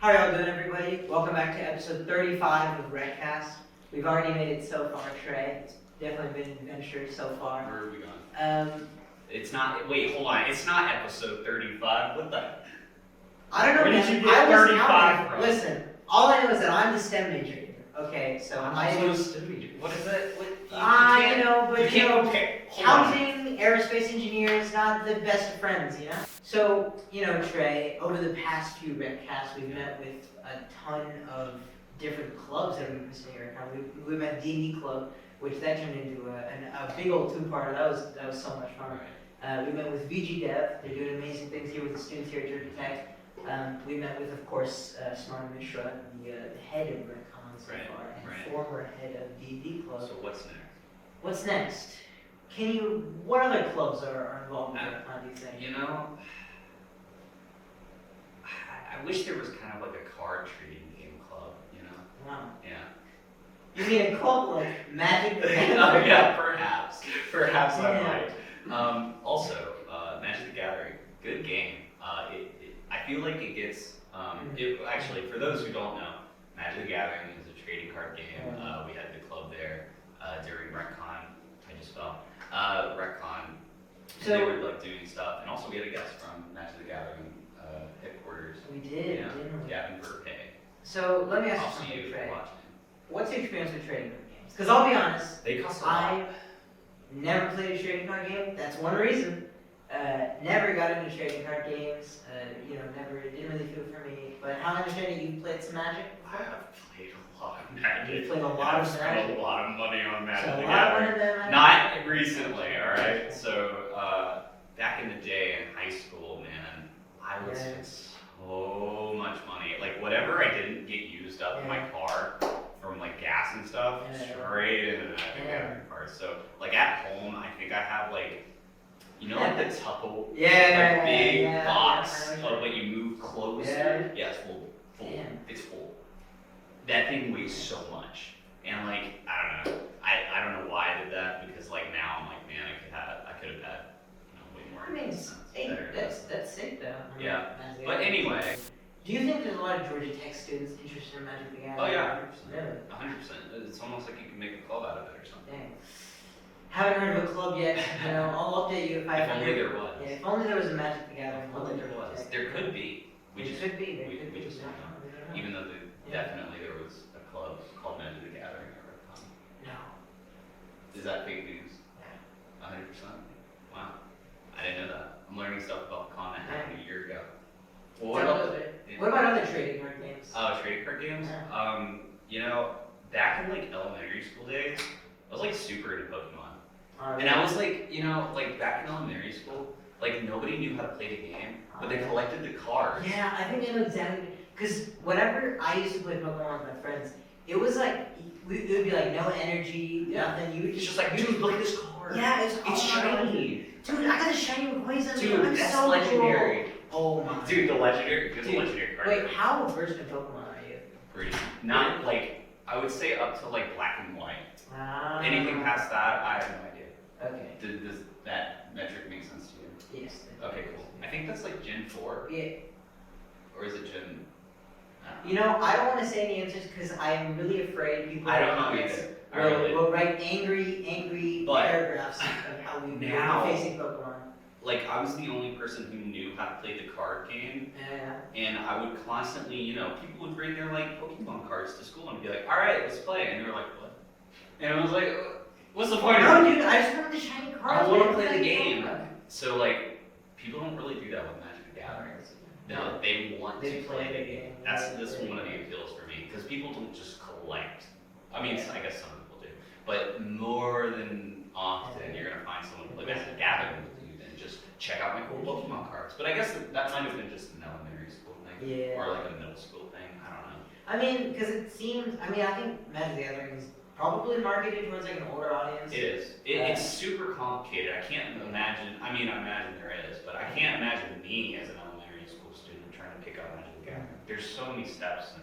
How are y'all doing, everybody? Welcome back to episode 35 of WreckCast. We've already made it so far, Trey. It's definitely been an adventure so far. Where are we going? It's not, wait, hold on. It's not episode 35. What the? I don't know. Where did you get 35 from? Listen, all I know is that I'm the STEM major here. Okay, so I'm also a STEM major. What is it? Counting aerospace engineers, not the best of friends, you know? So, Trey, over the past few WreckCasts, we've met with a ton of different clubs that we've been seeing here. We met D&D Club, which that turned into a big old two-parter. That was so much fun. Right. We met with VG Dev. They're doing amazing things here with the students here at Georgia Tech. We met with, of course, Smart Mishra, the head of WreckCon so far, and former head of D&D Club. So what's next? What's next? What other clubs are involved in WreckCon, do you think? I wish there was kind of like a card trading game club, Wow. Yeah. You mean a club like Magic the Gathering? Oh yeah, perhaps. Perhaps I might. Also, Magic the Gathering, good game. I feel like it gets, actually, for those who don't know, Magic the Gathering is a trading card game. We had the club there during WreckCon. I just fell. WreckCon. So they were like doing stuff, and also we had a guest from Magic the Gathering headquarters. We did, yeah. didn't we? Gavin Verhey. So let me ask you something, Trey. What's your experience with trading card games? Because I'll be honest, they cost a lot. I never played a trading card game. That's one reason. Never got into trading card games. It didn't really feel for me. But how I understand it, you've played some Magic? I have played a lot of Magic. You've played a lot of Magic. I've spent a lot of money on Magic the So Gathering. Not recently, all right. So back in the day in high school, man, I would spend so much money. Like whatever I didn't get used up in my car from like gas and stuff, straight into the Magic Gathering cards. So like at home, I think I have like. Like the Tupple, big box of what you move close to? Yeah, it's full. It's full. That thing weighs so much. And like, I don't know. I don't know why I did that because like now I'm like, man, I could have had way more. I mean, that's sick though. Yeah. But anyway. Do you think there's a lot of Georgia Tech students interested in Magic the Gathering? Oh yeah, 100%. Really? 100%. It's almost like you can make a club out of it or something. Dang. Haven't heard of a club yet. I'll update you if I. If only there was. Yeah, if only there was a Magic the Gathering. If only there was. There could be. We just don't know. Even though definitely there was a club called Magic the Gathering at WreckCon. No. Is that fake news? Yeah. 100%. Wow. I didn't know that. I'm learning stuff about the con that happened a year ago. Well, what about other trading card games? Oh, trading card games? Yeah. Back in like elementary school days, I was like super into Pokemon. Right. And I was like, like back in elementary school, like nobody knew how to play the game, but they collected the cards. Yeah, I think I know exactly. Because whenever I used to play Pokemon with my friends, it was like, it would be like no energy, nothing. You would just like, dude, look at this card. Yeah, it's shiny. Dude, I got a shiny Rayquaza. Dude, that's so legendary. Cool. Oh my. Dude, the legendary card. Wait, how versed in Pokemon are you? Pretty. Not like, I would say up to like black and white. Anything past that, I have no idea. Okay. Does that metric make sense to you? Yes. Okay, cool. I think that's like Gen 4. Yeah. Or is it Gen... I don't want to say any answers because I am really afraid people I don't know either. will write angry paragraphs of how we now were facing Pokemon. Like, I was the only person who knew how to play the card game. Yeah. And I would constantly, people would bring their like Pokemon cards to school and be like, alright, let's play. And they were like, what? And I was like, what's the point No, of it? dude, I just wanted the shiny cards. I want to play the game. So, like, people don't really do that with Magic the Gathering. No, they want to play the game. That's one of the appeals for me. Because people don't just collect. I mean, I guess some people do. But more than often, you're going to find someone who plays Magic the Gathering with you than just check out my cool Pokemon cards. But I guess that might have been just an elementary school thing. Yeah. Or like a middle school thing. I don't know. I mean, because it seems, I think Magic the Gathering is probably marketed towards like an older audience. It is. It's super complicated. I can't imagine, I imagine there is, but I can't imagine me as an elementary school student trying to pick up Magic the Gathering. There's so many steps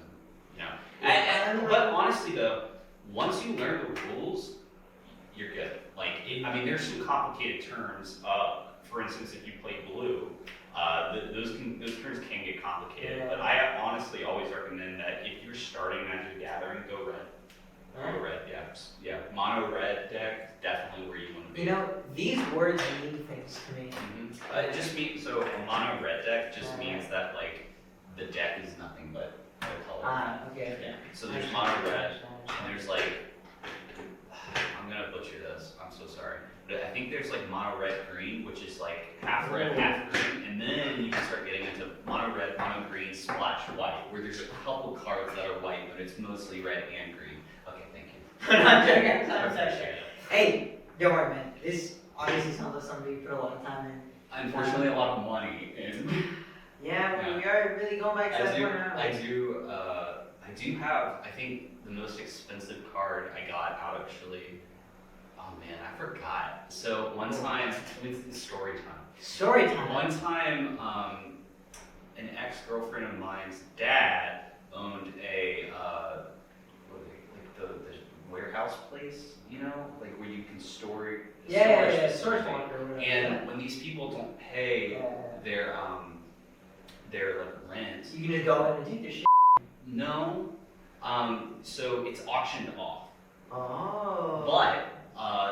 and, but honestly though, once you learn the rules, you're good. Like, there's some complicated terms. For instance, if you play blue, those terms can get complicated, but I honestly always recommend that if you're starting Magic the Gathering, go red. Mono red, yeah. Mono red deck, definitely where you want to be. You know, these words mean things to me. It just means, so a mono red deck just means that like the deck is nothing but the color. Okay. Yeah. So there's mono red, and there's like, I'm gonna butcher this, I'm so sorry. But I think there's like mono red green, which is like half red, half green, and then you can start getting into mono red, mono green, splash white, where there's a couple cards that are white, but it's mostly red and green. Okay, thank you. I'm joking. I'm sorry. Hey, don't worry, man. This obviously sounds like something you put a lot of time in. Unfortunately, a lot of money in. Yeah, we are really going back to that point now. I do have, I think the most expensive card I got out actually, oh man, I forgot. So one time, it's story time. Story time? One time, an ex-girlfriend of mine's dad owned a, the warehouse place, you know? Like where you can store storage locker. And when these people don't pay their like rent, you can just go in and take their shit. No. So it's auctioned off. Oh. But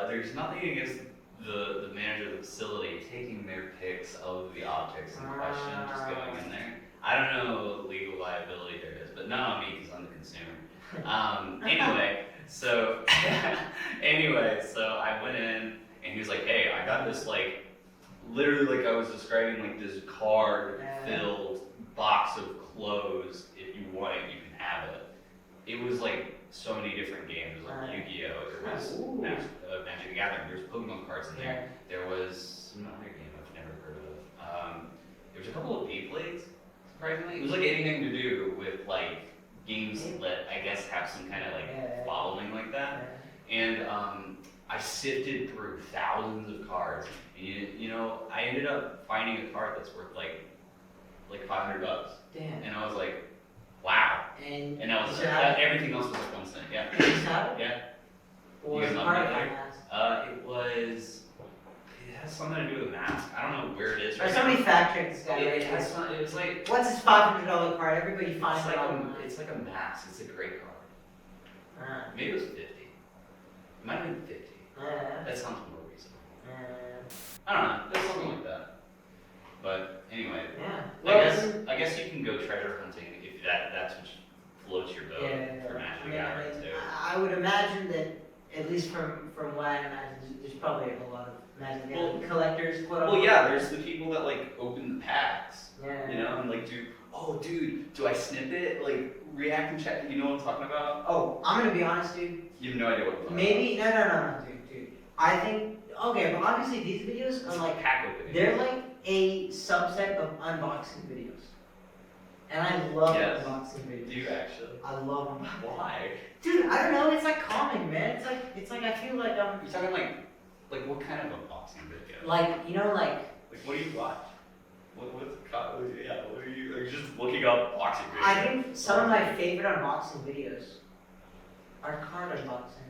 there's nothing against the manager of the facility taking their picks of the objects in question, just going in there. I don't know what legal liability there is, but not on me because I'm the consumer. Anyway, so I went in and he was like, hey, I got this like, literally like I was describing, like this card-filled box of clothes. If you want it, you can have it. It was like so many different games, like Yu-Gi-Oh! There was Magic the Gathering, there was Pokemon cards in there. There was some other game I've never heard of. There was a couple of Beyblades, surprisingly. It was like anything to do with like games that I guess have some kind of like following like that. And I sifted through thousands of cards. And you know, I ended up finding a card that's worth like $500. Damn. And I was like, wow. And I was everything else was like 1 cent. Yeah. You just have it? Yeah. What was the card it It has something to do with a mask. I don't know where it is. Or somebody fact check this guy. It was like, what's his $500 card? Everybody finds it. It's like a mask. It's a great card. Maybe it was 50. It might have been 50. That sounds more reasonable. I don't know. There's something like that. But anyway, I guess you can go treasure hunting if that's what floats your boat for Magic the Gathering too. I would imagine that, at least from what I imagine, there's probably a lot of Magic the Gathering collectors. Well, yeah, there's the people that like open the packs, you know, and like do I snip it? Like react and check. You know what I'm talking about? Oh, I'm gonna be honest, dude. You have no idea what I'm talking Maybe no, dude. I think but obviously these videos are like pack opening. They're like a subset of unboxing videos, and I love unboxing videos. Do you actually? I love them. Why? Dude, I don't know. It's like calming, man. It's like I feel like You're talking like what kind of unboxing video? Like like what do you watch? What are you? Are you just looking up boxing videos? I think some of my favorite unboxing videos are card unboxing.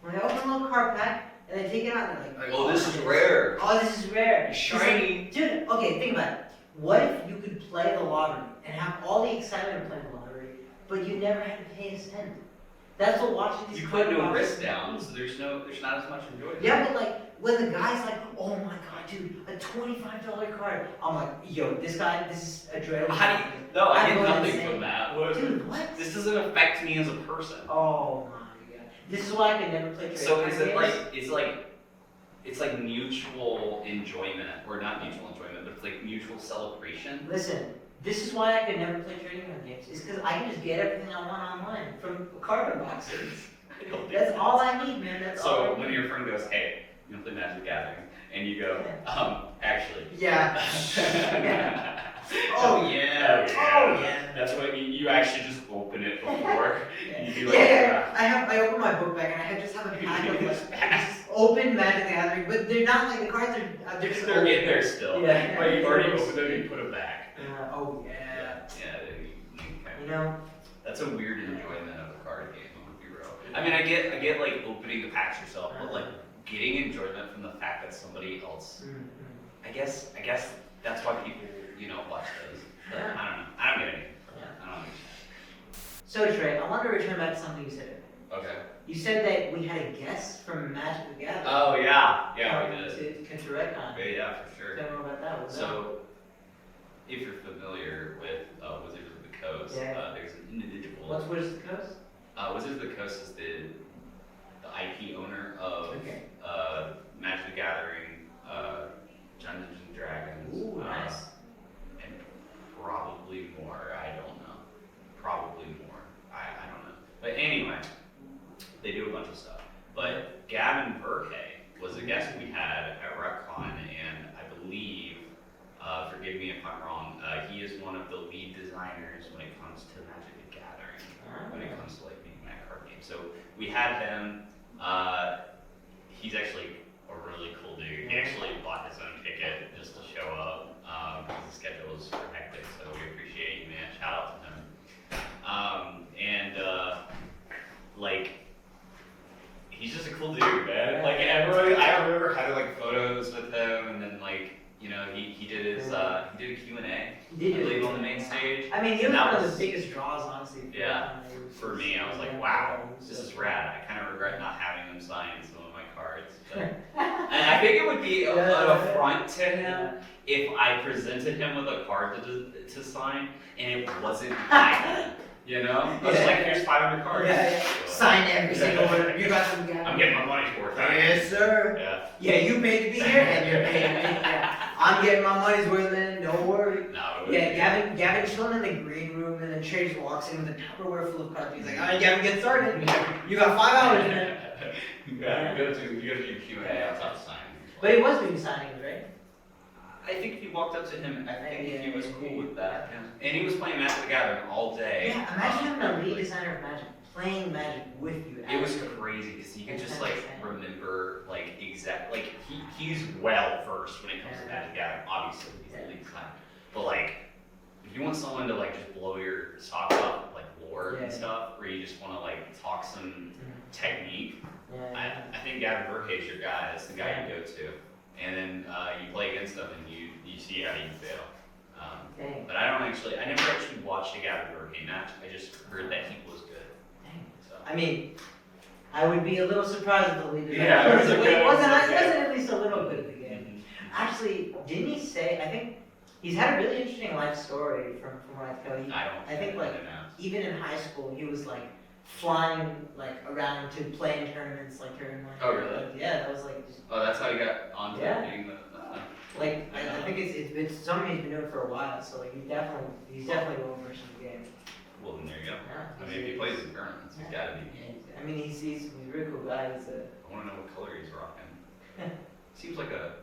When they open a little card pack and they take it out and they're like, oh, this is rare. Oh, this is rare. It's shiny. Like, dude, okay, think about it. What if you could play the lottery and have all the excitement of playing the lottery, but you never had to pay a cent? That's what watching these. You put no risk down, so there's not as much enjoyment. Yeah, but like when the guy's like, oh my god, dude, a $25 card. I'm like, yo, this is a dreadful. How do you? No, I get nothing insane. from that. Dude, what? This doesn't affect me as a person. Oh my god. This is why I can never play trade So is it games. like it's like mutual enjoyment, or not mutual enjoyment, but it's like mutual celebration? Listen, this is why I could never play trading card games. It's because I can just get everything I want online from card unboxings. That's all I need, man. That's all. So when your friend goes, hey, you want to play Magic the Gathering? And you go, actually. Yeah. Oh yeah. That's what you actually just open it before. You do like I open my book bag and I just have a pack of like open Magic the Gathering, but they're not like the cards are they're just they're in there still. Yeah. But you've already opened them and you put them back. Oh yeah. Yeah. You know. That's a weird enjoyment of a card game. I'm gonna be real. I mean, I get like opening the packs yourself, but like getting enjoyment from the fact that somebody else. I I guess that's why people, watch those. But Yeah. I don't know. I don't get anything. Yeah. I don't understand. So Trey, I want to return back to something you said. Okay. You said that we had a guest from Magic the Gathering. Oh yeah, we did. To RedCon. Yeah, for sure. Tell me more about that. So, if you're familiar with Wizards of the Coast, there's an individual. What's Wizards of the Coast? Wizards of the Coast is the IP owner of Okay. Magic the Gathering, Dungeons and Dragons. Ooh, nice. And probably more. I don't know. Probably more. I don't know. But anyway, they do a bunch of stuff. But Gavin Verhey was a guest we had at WreckCon, and I believe, forgive me if I'm wrong, he is one of the lead designers when it comes to Magic the Gathering, when it comes to making that card game. So we had him. He's actually a really cool dude. He actually bought his own ticket just to show up because his schedule was hectic. So we appreciate you, man. Shout out to him. He's just a cool dude, man. I remember having photos with him, and then he did his he did a Q&A. Did I you? believe on the main stage. I mean, he And was that one of was- the biggest draws, honestly. For me, I was like, wow, this is rad. I kind of regret not having him sign some of my cards. But, and I think it would be an affront to him if I presented him with a card to sign and it wasn't mine. I was like, here's 500 cards. Sign every single one. You got some guy. I'm getting my money's worth. Yes, sir. Yeah. Yeah, you paid to be here, and you're paid to be here. I'm getting my money's worth, then. Don't worry. No, Yeah, Gavin chilling in the green room, and then Trey just walks in with a Tupperware full of cards. He's like, all right, Gavin, get started. You got 5 hours, man. Yeah, you go to your Q&A outside the signing. But he was doing signings, right? I think if you walked up to him, I think Yeah, he was yeah, cool yeah. with that. And he was playing Magic the Gathering all day. Yeah, imagine having a lead designer of Magic playing Magic with you. It was actually. crazy because you could That's just insane. remember he's well versed when it comes to Magic the Gathering. Obviously, he's the lead designer. But if you want someone to just blow your socks off with lore and stuff, where you just want to talk some technique, I think Gavin Verhey is your guy. That's the guy you go to. And then you play against them and you see how you fail. Dang. But I never actually watched a Gavin Verhey match. I just heard that he was good. Dang. So. I mean, I would be a little surprised if the lead designer Yeah, it was okay. it wasn't at least a little bit of the game. Mhm. Actually, didn't he say, I think he's had a really interesting life story from what I tell you. I think even in high school he was flying around to play in tournaments during Oh, really? yeah, that was just, Oh, that's how you got onto being the. I think it's been something he's been doing for a while, so he's definitely well versed in the game. Well, then there you go. Yeah, I mean, if he plays in tournaments, he's got to be. I mean, he's a really cool guy. He's a I want to know what color he's rocking. Seems like a.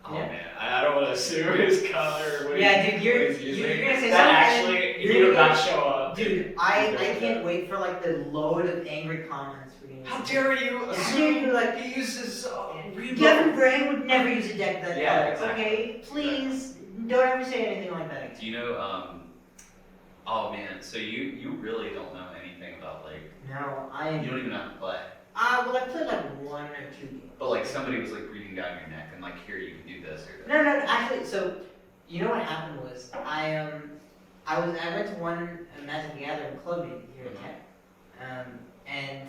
Oh Yeah. man, I don't want to assume his color. What Yeah, he- dude, you're what he's gonna using. say That something. actually, if You're you do gonna- not show up. dude. I can't wait for the load of angry comments for you. How dare you How dare assume you, he uses Gavin Verhey would never use a deck that Yeah, color. exactly. Okay, please don't ever say anything like that again. Do you know? Oh man, so you really don't know anything about No, you don't even know how to play. well, I played 1 or 2 games. But somebody was breathing down your neck and here you can do this or that. No, actually, so you know what happened was I went to one Magic the Gathering club meeting here in Kent, and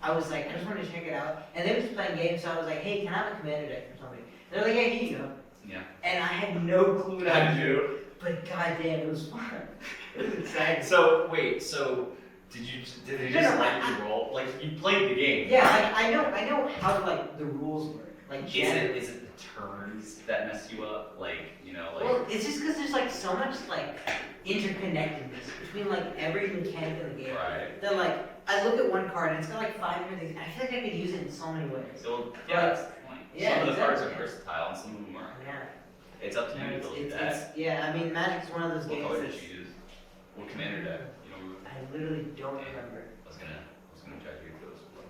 I was I just wanted to check it out, and they were just playing games, so I was like, hey, can I have a commander deck from somebody? They're like, yeah, here you go. Yeah. And I had no clue what I How was did doing, you? but goddamn, it was fun. It was exciting. So wait, did they No, just no, let you roll? You played the game. Yeah, I know how the rules work. Is it the turns that mess you up? Well, it's just because there's so much interconnectedness between every mechanic in the game. Right. That I look at one card and it's got 5 different things. I feel like I could use it in so many ways. So, yeah, that's the point. Yeah, some of the cards are exactly. versatile and some of them aren't. Yeah. It's up to you to build that. Yeah, I mean, Magic's one of those What games color did that's, you use? What commander deck? You don't remember? I literally don't remember. I was gonna try to read those blue.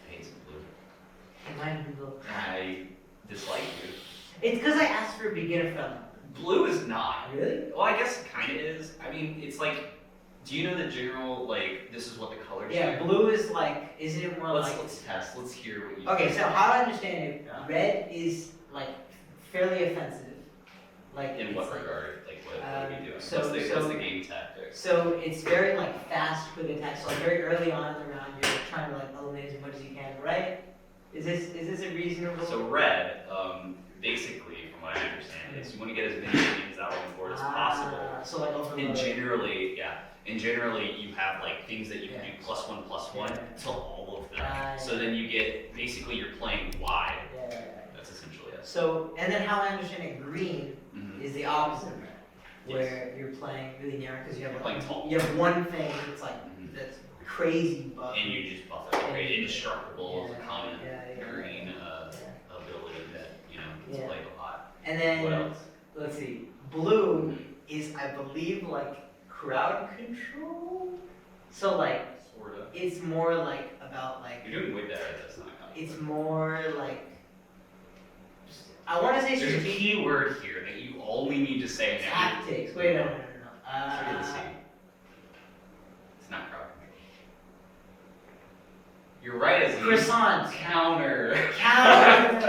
I hate some blue. It might have been blue. I dislike you. It's because I asked for a beginner friendly. Blue is not. Really? Well, I guess it kind of is. I mean, it's do you know the general, this is what the colors Yeah, are? blue is isn't it more Let's test. Let's hear what you Okay, think. so how I understand it, red is fairly offensive. Like In it's what like, regard? Like what are we doing? so- What's the game tactic? So it's very like fast, quick attacks. So like very early on in the round, you're trying to like eliminate as much as you can, right? Is this a reasonable? So red, basically, from what I understand, is you want to get as many things out on the board as possible. So like overload. And generally, you have like things that you can do +1/+1 to all of them. So then you get basically you're playing wide. Yeah. That's essentially it. So and then how I understand it, green is the opposite of red, Yes. where you're playing really narrow because you have You're like, playing tall. you have one thing that's like that's crazy buff. And you just buff it. Okay, indestructible is a common yeah. green ability that gets played a lot. And then What else? let's see, blue is I believe like crowd control. So like Sorta. it's more like about like You're doing way better at this than I thought. it's more like I want to say There's a strategic key word here that you only need to say now. tactics. Wait, no. Let's see. It's not crowd control. You're right, Azeez. Croissant. Counter. Counter.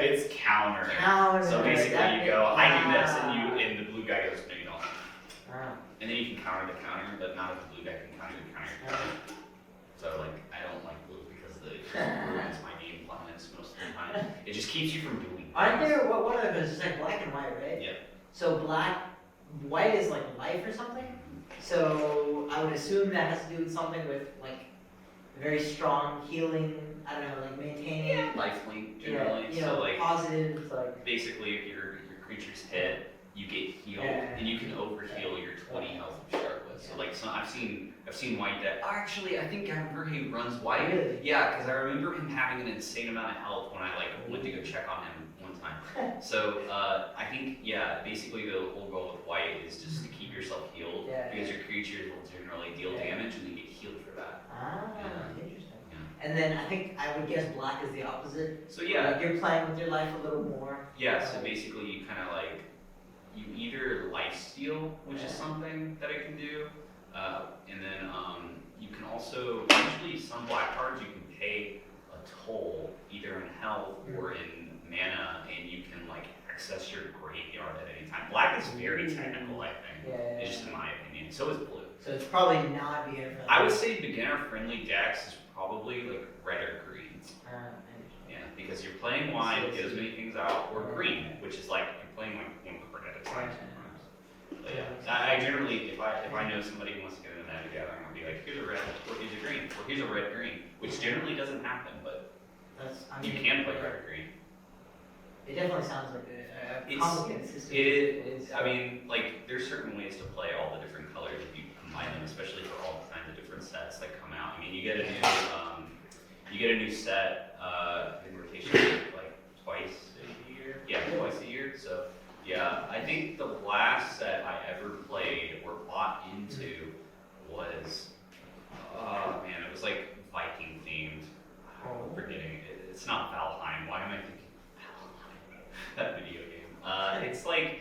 It's counter. Counter. So basically That you go, I do this, ah. and the blue guy goes, no you don't. Ah. And then you can counter the counter, but not if the blue guy can counter the counter. So like, I don't like blue because it just ruins my game plans most of the time. It just keeps you from doing things. Aren't there what are those? It's like black and white, right? Yeah. So white is like life or something. So I would assume that has to do with something with like very strong healing. I don't know, like maintaining. Lifelink generally. Yeah, So like positive, like. basically if your creature's hit, you get healed, Yeah. and you can overheal your 20 health to start with. So like, I've seen white deck. Actually, I think Gavin Verhey runs white. Really? Yeah, because I remember him having an insane amount of health when I like went to go check on him one time. So I think basically the whole goal with white is just to keep yourself healed because your creatures will generally deal damage and then get healed for that. Interesting. Yeah. And then I think I would guess black is the opposite. So yeah. Like you're playing with your life a little more. Yeah. So basically, you kind of like you either lifesteal, which is something that it can do, and then you can also usually some black cards you can pay a toll either in health or in mana, and you can like access your graveyard at any time. Black is very technical, I think. It's just in my opinion. So is blue. So it's probably not beginner friendly. I would say beginner friendly decks is probably like red or green. Yeah, because you're playing white, get as many things out, or green, which is like you're playing like one card at a time sometimes. But yeah, I generally, if I know somebody who wants to get into that together, I'm gonna be like, here's a red, or here's a green, or here's a red green, which generally doesn't happen, but you can play red or green. It definitely sounds like a complicated system. It is. I mean, like there's certain ways to play all the different colors if you combine them, especially for all kinds of different sets that come out. I mean, you get a new set in rotation like twice a year. Yeah, twice a year. So yeah, I think the last set I ever played or bought into was it was like Viking themed. I'm forgetting it. It's not Valheim. Why am I thinking Valheim? That video game. It's like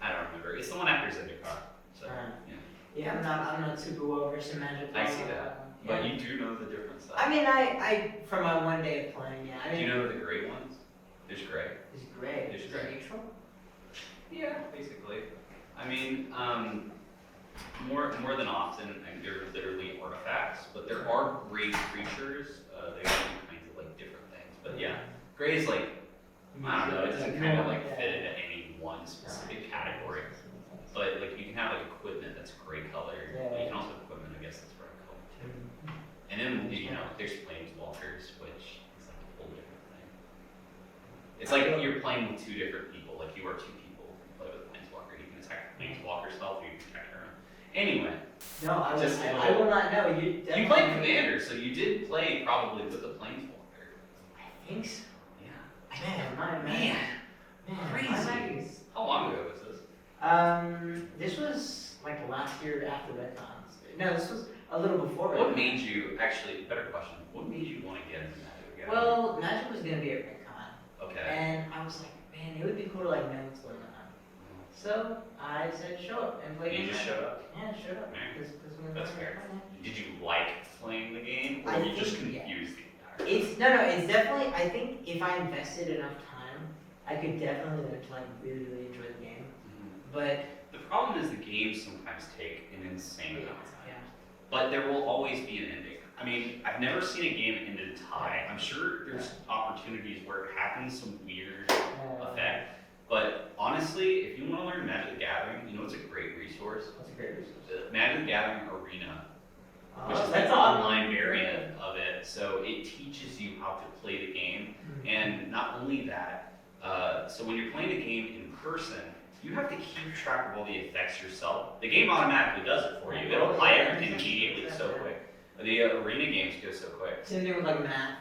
I don't remember. It's the one after Zendikar. So yeah, I'm not super well versed in Magic. I see that. But you do know the difference. I mean, I from my one day of playing, I mean. Do you know the gray ones? There's gray. It's gray. There's Is gray. it neutral? Yeah, basically. I mean, more than often, they're literally artifacts, but there are gray creatures. They do kinds of like different things. But yeah, gray is like I don't know. It doesn't kind of like fit into any one specific category. But like you can have like equipment that's gray colored, but you can also have equipment I guess that's bright colored. And then there's planeswalkers, which is like a whole different thing. It's like you're playing with two different people. Like you are two people who play with planeswalker. You can attack planeswalker's health, or you can attack her own. Anyway. No, I will not know. You played Commander, so you did play probably with a planeswalker. I think so. Yeah. Man, crazy. How long ago was this? This was like last year after WreckCon. No, this was a little before WreckCon. What made you better question? What made you want to get into Magic again? Well, Magic was gonna be at WreckCon. Okay. And I was like, man, it would be cool to like know what's going on. So I said, show up and play. You just showed up. Yeah, showed up. That's fair. Did you like playing the game, or I were you just think, confused the entire time? It's definitely. I think if I invested enough time, I could definitely learn to like really, really enjoy the game. But The problem is the games sometimes take an insane amount of time. yeah. But there will always be an ending. I mean, I've never seen a game end in a tie. I'm sure there's opportunities where it happens some weird effect. But honestly, if you want to learn Magic the Gathering, you know it's a great resource? That's a great resource. The Magic the Gathering Arena, which is that's the awesome. online variant of it. So it teaches you how to play the game. And not only that, so when you're playing the game in person, you have to keep track of all the effects yourself. The game automatically does it for you. It'll apply everything immediately so quick. The arena games go so quick. Same thing with like math.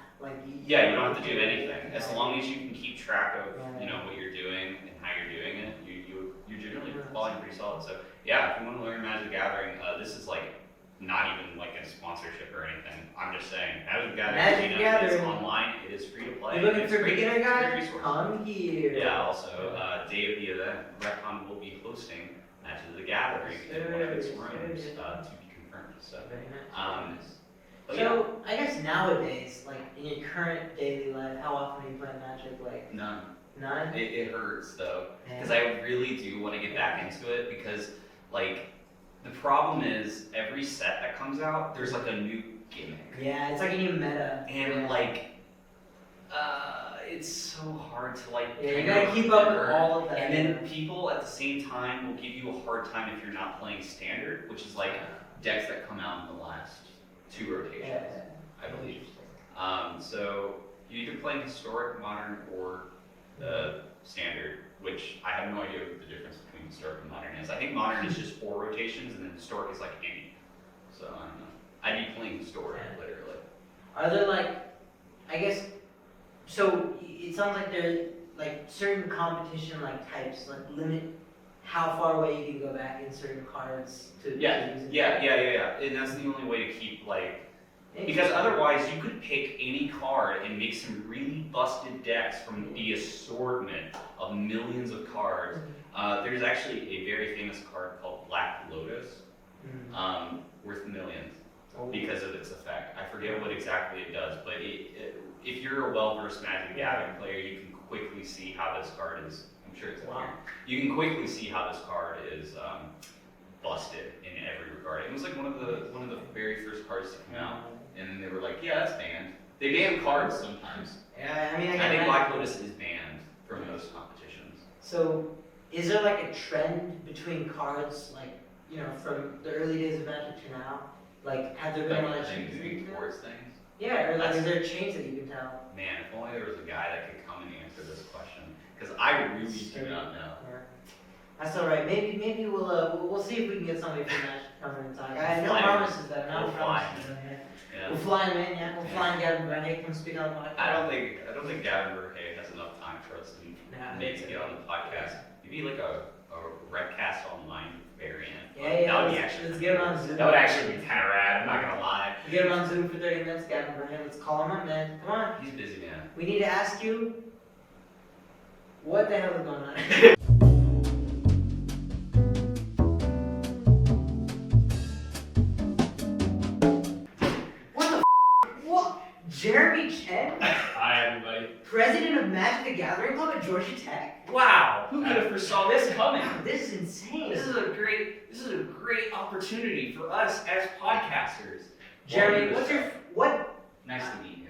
Yeah, you don't have to do anything. As long as you can keep track of what you're doing and how you're doing it, you're generally falling pretty solid. So yeah, if you want to learn Magic the Gathering, this is like not even like a sponsorship or anything. I'm just saying, Magic the Gathering is online. It is free to play. You're looking for beginner guys? Resource. Come here. Yeah. Also, day of the event, WreckCon will be hosting Magic the Gathering in one of its rooms to be confirmed. So. Very nice. But So I guess nowadays, like in your current daily life, how often are you playing Magic? Like none. None? It hurts though, because I really do want to get back into it because like the problem is every set that comes out, there's like a new gimmick. Yeah, it's like a new meta. And like, it's so hard to like. Yeah, you gotta keep up with all of that. And then people at the same time will give you a hard time if you're not playing standard, which is like decks that come out in the last 2 rotations, I believe. So you're either playing historic, modern, or standard, which I have no idea what the difference between historic and modern is. I think modern is just 4 rotations, and then historic is like any. So I don't know. I'd be playing historic, literally. Are there like, I guess, so it sounds like there's like certain competition like types like limit how far away you can go back in certain cards to Yeah, and that's the only way to keep like, because otherwise you could pick any card and make some really busted decks from the assortment of millions of cards. There's actually a very famous card called Black Lotus, worth millions because of its effect. I forget what exactly it does, but if you're a well-versed Magic the Gathering player, you can quickly see how this card is. I'm sure it's in here. You can quickly see how this card is busted in every regard. It was like one of the very first cards to come out, and then they were like, yeah, that's banned. They ban cards sometimes. Yeah, I mean, I think Black Lotus is banned from most competitions. So, is there like a trend between cards, like, you know, from the early days of Magic to now? Like, have there been Like like things changes? moving towards things. Yeah, or like, is there a change that you can tell? Man, if only there was a guy that could come and answer this question, because I really do not know. Yeah. That's all right. Maybe we'll see if we can get somebody from Magic to come in and talk. I no promises though. No We'll fly. promises. Yeah. We'll fly him in. Yeah, we'll fly in Gavin Verhey. Come speak on the podcast. I don't think Gavin Verhey has enough time for us to need to get on the podcast. Maybe like a WreckCast online variant. Yeah. That would be actually. Let's get him on Zoom. That would actually be kind of rad. I'm not gonna lie. We get him on Zoom for 30 minutes. Gavin Verhey. Let's call him up, man. Come on. He's busy, man. We need to ask you what the hell is going on. Jeremy Chen, Hi, everybody. president of Magic the Gathering Club at Georgia Tech. Wow, who could have foresaw this coming? Wow, this is insane. This is a great opportunity for us as podcasters. Jeremy, Well, what? Nice to meet you.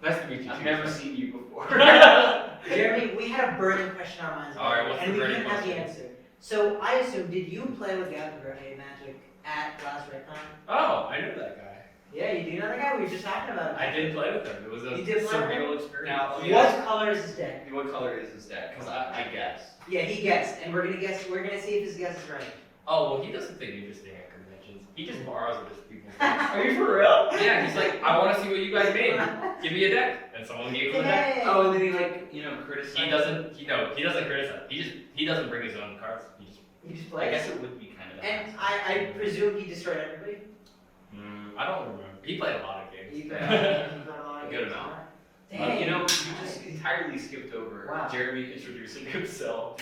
Nice to meet you. I've too, never sir. seen you before. Jeremy, we had a burning question on our minds, All right, what's and the we burning couldn't have the question? answer. So I assume, did you play with Gavin Verhey Magic at last RedCon? Oh, I know that guy. Yeah, you do know that guy? We were just talking about it. I did play with him. It was a You did play with surreal experience. Now, What color is his deck? What color is his deck? Because I guess. Yeah, he guessed, and we're gonna see if his guess is right. Oh, well, he does something interesting at conventions. He just borrows other people's decks. Are you for real? Yeah, he's like, I want to see what you guys made. Give me a deck. And someone gave him a deck. Hey. Oh, and then he criticizes. He doesn't criticize. He doesn't bring his own cards. He just I plays. guess it would be kind of. And I presume he destroyed everybody. I don't remember. He played a lot of games. He played a lot of Good games. amount. Dang. You just entirely skipped over Wow. Jeremy introducing himself